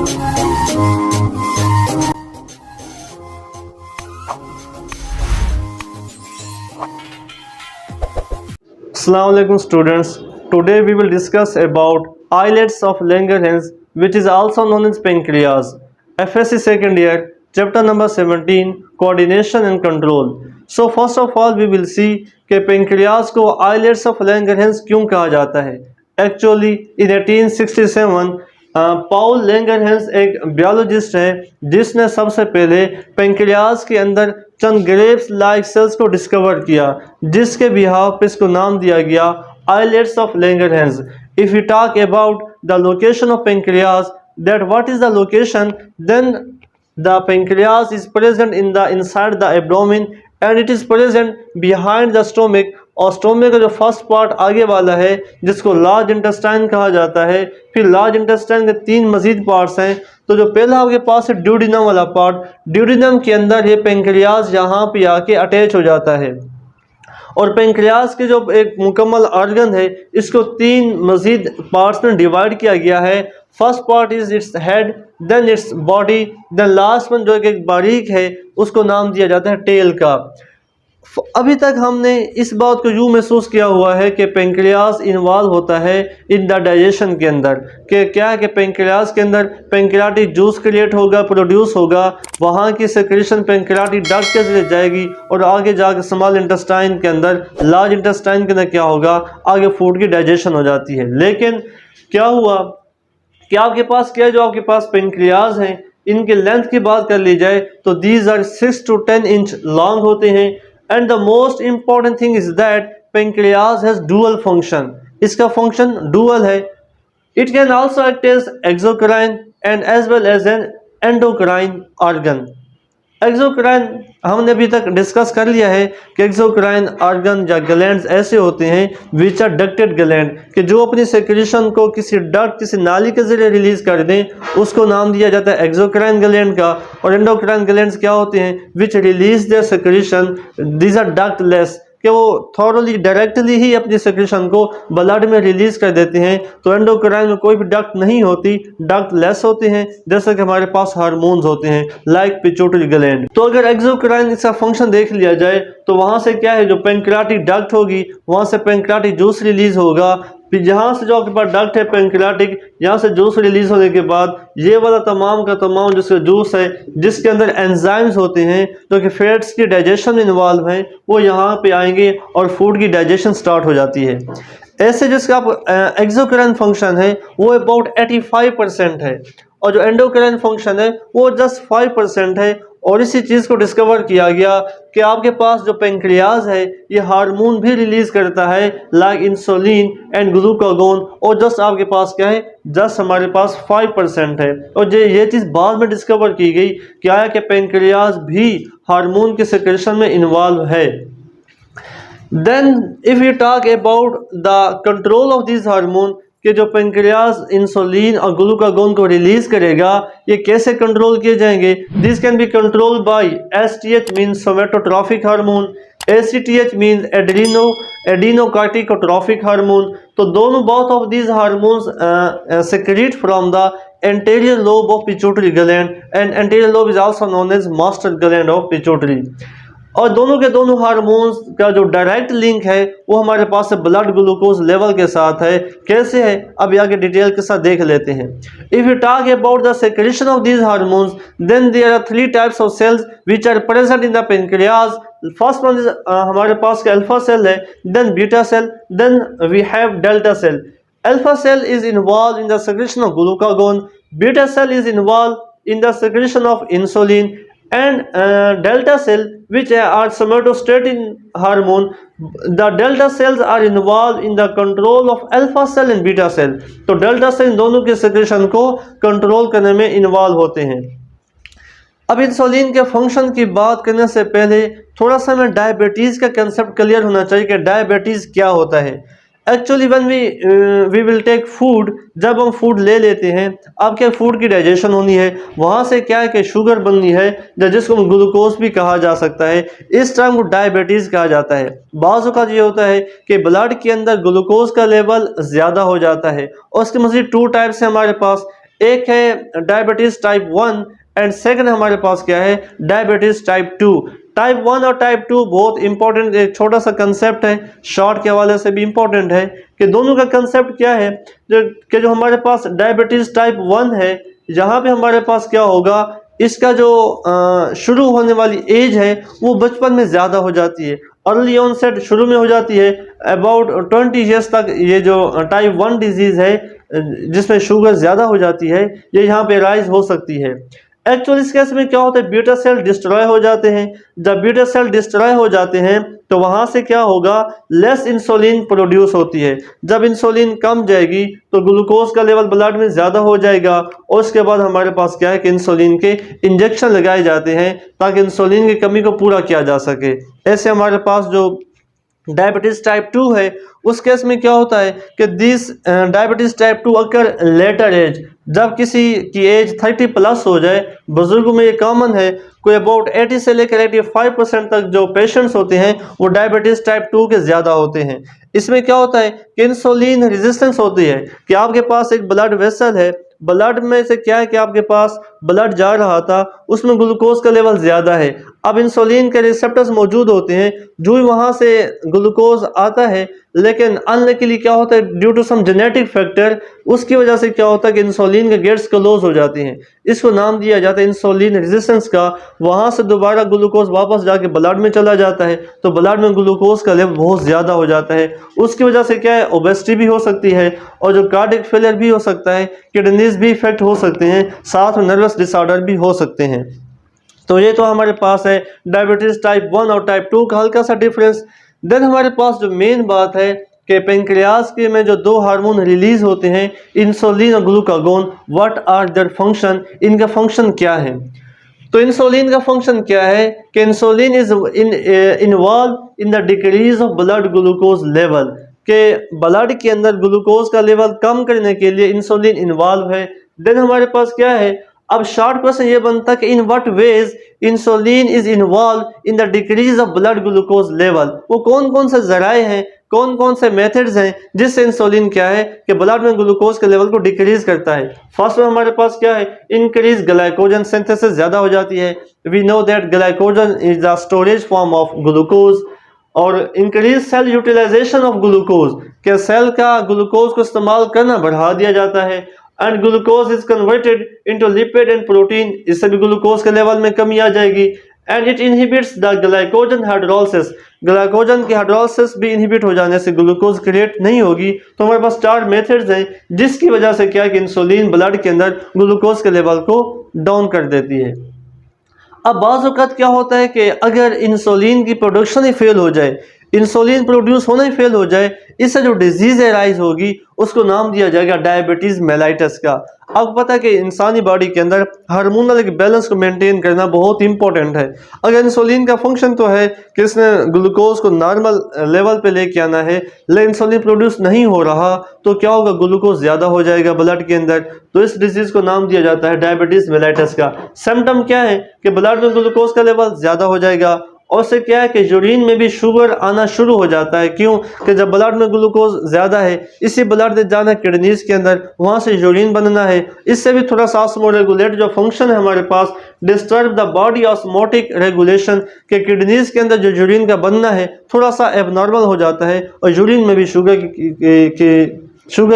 Assalamu alaikum students. Today we will discuss about islets of Langerhans, which is also known as pancreas. FSC second year, chapter number 17, coordination and control. So first of all we will see कि pancreas को islets of Langerhans क्यों कहा जाता है. Actually in 1867 Paul Langerhans एक biologist है जिसने सबसे पहले पेंक्रियाज के अंदर चंद ग्रेप्स लाइक सेल्स को डिस्कवर किया, जिसके बिहाफ पे इसको नाम दिया गया islets of Langerhans. If you talk about the location of pancreas, that what is the location, then the pancreas is present in the inside the abdomen and it is present behind the stomach. और stomach का जो first part आगे वाला है जिसको large intestine कहा जाता है. फिर लार्ज इंटेस्टाइन के 3 मजीद पार्ट्स हैं. तो जो पहला आपके पास है ड्यूडिनम वाला पार्ट, ड्यूडिनम के अंदर ये पेंक्रियाज यहाँ पे आके अटैच हो जाता है. और पेंक्रियाज के जो एक मुकम्मल ऑर्गन है इसको 3 मजीद पार्ट्स में डिवाइड किया गया है. First part is its head, then its body, then last one जो एक बारीक है उसको नाम दिया जाता है टेल का. अभी तक हमने इस बात को यूँ महसूस किया हुआ है कि पेंक्रियाज इन्वॉल्व होता है इन द डाइजेशन के अंदर, कि क्या है कि पेंक्रियाज के अंदर पेंक्रियाटिक जूस क्रिएट होगा, प्रोड्यूस होगा, वहाँ की सेक्रेशन पेंक्रियाटिक डक्ट के जरिए जाएगी और आगे जाकर स्मॉल इंटेस्टाइन के अंदर, लार्ज इंटेस्टाइन के अंदर क्या होगा, आगे फूड की डाइजेशन हो जाती है. लेकिन क्या हुआ कि आपके पास क्या है, जो आपके पास पेंक्रियाज हैं इनके लेंथ की बात कर ली जाए तो these are 6 to 10 inch long होते हैं. And the most important thing is that pancreas has dual function. इसका function dual है. It can also act as exocrine and as well as an endocrine organ. Exocrine हमने अभी तक discuss कर लिया है कि एक्सोक्राइन ऑर्गन या ग्लैंड्स ऐसे होते हैं विच आर डक्टेड ग्लैंड, कि जो अपनी सेक्रेशन को किसी डक्ट, किसी नाली के जरिए रिलीज कर दें, उसको नाम दिया जाता है एक्सोक्राइन ग्लैंड का. और एंडोक्राइन ग्लैंड्स क्या होते हैं, which release their secretion, these are ductless, कि वो थॉरली डायरेक्टली ही अपनी सेक्रेशन को ब्लड में रिलीज कर देते हैं. तो एंडोक्राइन में कोई भी डक्ट नहीं होती, डक्ट लेस होते हैं, जैसे कि हमारे पास हार्मोन्स होते हैं लाइक पिट्यूटरी ग्लैंड. तो अगर एक्सोक्राइन इसका फंक्शन देख लिया जाए तो वहाँ से क्या है, जो पेंक्रियाटिक डक्ट होगी वहाँ से पेंक्रियाटिक जूस रिलीज होगा. फिर जहाँ से जो आपके पास डक्ट है पेंक्रियाटिक, यहाँ से जूस रिलीज होने के बाद ये वाला तमाम का तमाम जिसका जूस है, जिसके अंदर एंजाइम्स होते हैं जो कि फैट्स की डाइजेशन में इन्वॉल्व हैं, वो यहाँ पे आएंगे और फूड की डाइजेशन स्टार्ट हो जाती है. ऐसे जिसका आप एक्सोक्राइन फंक्शन है वो अबाउट 85% है और जो एंडोक्राइन फंक्शन है वो जस्ट 5% है. और इसी चीज़ को डिस्कवर किया गया कि आपके पास जो पेंक्रियाज है ये हार्मोन भी रिलीज करता है लाइक इंसुलिन एंड ग्लूकागोन, और जस्ट आपके पास क्या है, जस्ट हमारे पास 5% है. और ये चीज़ बाद में डिस्कवर की गई क्या है कि पेंक्रियाज भी हार्मोन के सेक्रेशन में इन्वॉल्व है. Then if you talk about the control of this hormone, कि जो पेंक्रियाज इंसुलिन और ग्लूकागोन को रिलीज करेगा, ये कैसे कंट्रोल किए जाएंगे. This can be control by STH means somatotrophic hormone, ACTH means adenocorticotrophic hormone. तो दोनों both of these hormones secrete from the anterior lobe of pituitary gland and anterior lobe is also known as master gland of pituitary. और दोनों के दोनों hormones का जो direct link है वो हमारे पास ब्लड ग्लूकोज लेवल के साथ है. कैसे है, अब आगे डिटेल के साथ देख लेते हैं. If you talk about the secretion of these hormones, then there are 3 types of cells which are present in the pancreas. First one is हमारे पास का अल्फा सेल है, then beta cell, then we have delta cell. Alpha cell is involve in the secretion of glucagon, beta cell is involve in the secretion of insulin, and delta cell which are somatostatin hormone. The delta cells are involved in the control of alpha cell and beta cell. तो delta cell दोनों के secretion को control करने में involve होते हैं. अब insulin के फंक्शन की बात करने से पहले थोड़ा सा हमें डायबिटीज़ का कंसेप्ट क्लियर होना चाहिए कि डायबिटीज़ क्या होता है. Actually when we will take food, जब हम फूड ले लेते हैं, अब क्या फूड की डाइजेशन होनी है, वहाँ से क्या है कि शुगर बननी है जिसको ग्लूकोज भी कहा जा सकता है. इस टाइम को डायबिटीज़ कहा जाता है. बाज़ औक़ात ये होता है कि ब्लड के अंदर ग्लूकोज का लेवल ज़्यादा हो जाता है और उसके मज़ीद 2 टाइप्स हैं हमारे पास. एक है डायबिटीज टाइप 1 एंड सेकंड हमारे पास क्या है, डायबिटीज टाइप 2। टाइप 1 और टाइप 2 बहुत इंपॉर्टेंट, एक छोटा सा कंसेप्ट है, शॉर्ट के हवाले से भी इंपॉर्टेंट है कि दोनों का कंसेप्ट क्या है। जो हमारे पास डायबिटीज टाइप 1 है, यहाँ पे हमारे पास क्या होगा, इसका जो शुरू होने वाली एज है वो बचपन में ज़्यादा हो जाती है, अर्ली ऑनसेट शुरू में हो जाती है, अबाउट 20 ईयर्स तक ये जो टाइप 1 डिजीज़ है जिसमें शुगर ज़्यादा हो जाती है, ये यहाँ पे राइज हो सकती है। एक्चुअली इस केस में क्या होता है, बीटा सेल डिस्ट्रॉय हो जाते हैं। जब बीटा सेल डिस्ट्रॉय हो जाते हैं तो वहाँ से क्या होगा, लेस इंसुलिन प्रोड्यूस होती है। जब इंसुलिन कम जाएगी तो ग्लूकोज का लेवल ब्लड में ज़्यादा हो जाएगा और उसके बाद हमारे पास क्या है कि इंसुलिन के इंजेक्शन लगाए जाते हैं ताकि इंसुलिन की कमी को पूरा किया जा सके। ऐसे हमारे पास जो डायबिटीज टाइप 2 है उस केस में क्या होता है कि this diabetes type 2 occur later age, जब किसी की एज 30 प्लस हो जाए, बुजुर्गों में ये कॉमन है, कोई अबाउट 80 से लेकर 85% तक जो पेशेंट्स होते हैं वो डायबिटीज टाइप 2 के ज़्यादा होते हैं। इसमें क्या होता है कि इंसुलिन रेजिस्टेंस होती है कि आपके पास एक ब्लड वेसल है, ब्लड में से क्या है कि आपके पास ब्लड जा रहा था, उसमें ग्लूकोज का लेवल ज़्यादा है। अब इंसुलिन के रिसेप्टर्स मौजूद होते हैं, जो ही वहाँ से ग्लूकोज आता है, लेकिन अनलकीली क्या होता है due to some genetic factor, उसकी वजह से क्या होता है कि इंसुलिन के गेट्स क्लोज हो जाती हैं। इसको नाम दिया जाता है इंसुलिन रेजिस्टेंस का। वहाँ से दोबारा ग्लूकोज वापस जाके ब्लड में चला जाता है तो ब्लड में ग्लूकोज का लेवल बहुत ज़्यादा हो जाता है। उसकी वजह से क्या है, ओबेसिटी भी हो सकती है और जो कार्डियक फेलियर भी हो सकता है, किडनीज भी इफेक्ट हो सकते हैं, साथ में नर्वस डिसऑर्डर भी हो सकते हैं। तो ये तो हमारे पास है डायबिटीज टाइप 1 और टाइप 2 का हल्का सा डिफरेंस। देन हमारे पास जो मेन बात है कि पेंक्रियाज के में जो दो हार्मोन रिलीज होते हैं, इंसुलिन और glucagon, what are their function, इनका फंक्शन क्या है। तो इंसुलिन का फंक्शन क्या है कि insulin is involve in the decrease of blood glucose level, के ब्लड के अंदर ग्लूकोज का लेवल कम करने के लिए इंसुलिन इन्वॉल्व है। देन हमारे पास क्या है, अब शॉर्ट क्वेश्चन ये बनता है कि in what ways insulin is involve in the decrease of blood glucose level. वो कौन कौन से जराए हैं, कौन कौन से मेथड्स हैं जिससे इंसुलिन क्या है कि ब्लड में ग्लूकोज के लेवल को डिक्रीज करता है। फर्स्ट में हमारे पास क्या है, इंक्रीज ग्लाइकोजन सिंथेसिस ज़्यादा हो जाती है। We know that glycogen is the storage form of glucose. और increase cell utilization of glucose, के सेल का ग्लूकोज को इस्तेमाल करना बढ़ा दिया जाता है। And glucose is converted into lipid and protein, इससे भी ग्लूकोज के लेवल में कमी आ जाएगी। And it inhibits the glycogen hydrolysis, glycogen की हाइड्रोलिसिस भी इनहिबिट हो जाने से ग्लूकोज क्रिएट नहीं होगी। तो हमारे पास 4 मेथड्स हैं जिसकी वजह से क्या है कि इंसुलिन ब्लड के अंदर ग्लूकोज के लेवल को डाउन कर देती है। अब बाज़ औक़ात क्या होता है कि अगर इंसुलिन की प्रोडक्शन ही फेल हो जाए, इंसुलिन प्रोड्यूस होना ही फेल हो जाए, इससे जो डिजीज़ राइज होगी उसको नाम दिया जाएगा डायबिटीज़ मेलाइटस का। अब पता है कि इंसानी बॉडी के अंदर हार्मोनल बैलेंस को मेंटेन करना बहुत इंपॉर्टेंट है। अगर इंसुलिन का फंक्शन तो है कि इसने ग्लूकोज को नॉर्मल लेवल पे लेके आना है, लेकिन इंसुलिन प्रोड्यूस नहीं हो रहा तो क्या होगा, ग्लूकोज ज़्यादा हो जाएगा ब्लड के अंदर। तो इस डिजीज़ को नाम दिया जाता है डायबिटीज़ मेलाइटस का। सिम्टम क्या है कि ब्लड में ग्लूकोज का लेवल ज़्यादा हो जाएगा और से क्या है कि यूरिन में भी शुगर आना शुरू हो जाता है। क्यों कि जब ब्लड में ग्लूकोज ज़्यादा है, इसी ब्लड ने जाना है किडनीज के अंदर, वहाँ से यूरिन बनना है। इससे भी थोड़ा सा ऑस्मोरेगुलेट जो फंक्शन है हमारे पास, disturb the body osmotic regulation, के किडनीज के अंदर जो यूरिन का बनना है थोड़ा सा एबनॉर्मल हो जाता है और यूरिन में भी शुगर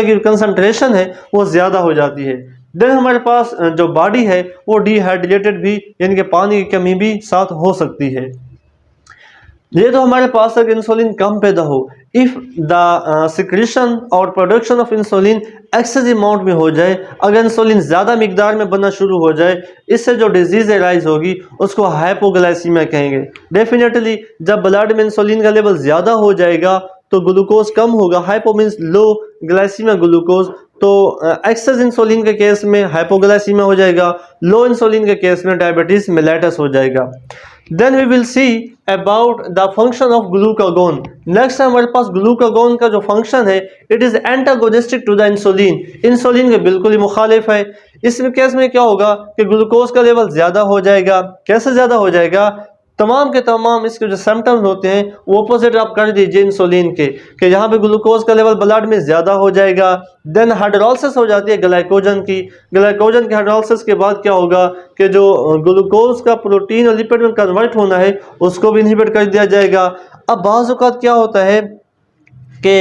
की कंसंट्रेशन है वो ज़्यादा हो जाती है। देन हमारे पास जो बॉडी है वो डिहाइड्रेटेड भी, यानी कि पानी की कमी भी साथ हो सकती है। ये तो हमारे पास अगर इंसुलिन कम पैदा हो, इफ़ द सिक्रेशन और production of insulin excessive amount में हो जाए, अगर इंसुलिन ज़्यादा मिकदार में बनना शुरू हो जाए, इससे जो डिजीज़ राइज होगी उसको हाइपोग्लाइसीमिया कहेंगे। डेफिनेटली जब ब्लड में इंसुलिन का लेवल ज़्यादा हो जाएगा तो ग्लूकोज कम होगा। Hypo means low, glycaemia glucose, तो एक्सेस इंसुलिन के केस में हाइपोग्लाइसीमिया हो जाएगा, लो इंसुलिन के केस में डायबिटीज़ मेलाइटस हो जाएगा। Then we will see about the function of glucagon. Next हमारे पास ग्लूकागोन का जो फंक्शन है, it is antagonistic to the insulin, insulin के बिल्कुल ही मुखालिफ है। इस केस में क्या होगा कि ग्लूकोज का लेवल ज़्यादा हो जाएगा। कैसे ज़्यादा हो जाएगा, तमाम के तमाम इसके जो सिम्टम्स होते हैं वो अपोजिट आप कर दीजिए इंसुलिन के, कि यहाँ पे ग्लूकोज का लेवल ब्लड में ज़्यादा हो जाएगा। देन हाइड्रोलाइसिस हो जाती है ग्लाइकोजन की। ग्लाइकोजन की हाइड्रोलाइसिस के बाद क्या होगा कि जो ग्लूकोज का प्रोटीन और लिपिड में कन्वर्ट होना है उसको भी इनहिबिट कर दिया जाएगा। अब बाज़ औक़ात क्या होता है कि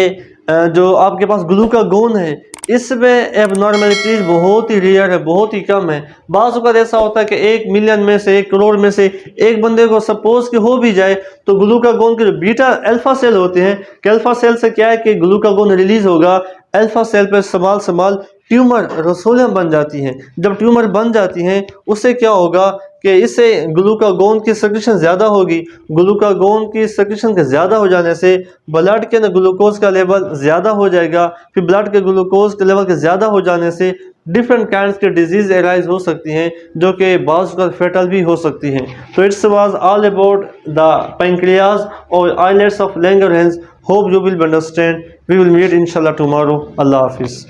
जो आपके पास ग्लूकागोन है इसमें एबनॉर्मेलिटीज़ बहुत ही रेयर है, बहुत ही कम है। बाज़ औक़ात ऐसा होता है कि 1 मिलियन में से 1 करोड़ में से एक बंदे को सपोज कि हो भी जाए तो ग्लूकागोन के जो बीटा अल्फ़ा सेल होते हैं कि अल्फ़ा सेल से क्या है कि ग्लूकागोन रिलीज़ होगा, अल्फ़ा सेल पर समाल ट्यूमर रसोलियाँ बन जाती हैं। जब ट्यूमर बन जाती हैं उससे क्या होगा कि इससे ग्लूकागोन की सेक्रेशन ज़्यादा होगी। ग्लूकागोन की सेक्रेशन के ज़्यादा हो जाने से ब्लड के अंदर ग्लूकोज का लेवल ज़्यादा हो जाएगा। फिर ब्लड के ग्लूकोज के लेवल के ज़्यादा हो जाने से डिफरेंट काइंड्स के डिजीज़ एराइज हो सकती हैं जो कि बाज़ का फेटल भी हो सकती हैं। तो it's was all about the pancreas और islets of Langerhans. Hope you will understand. We will meet इंशाल्लाह टुमारो। अल्लाह हाफिज़।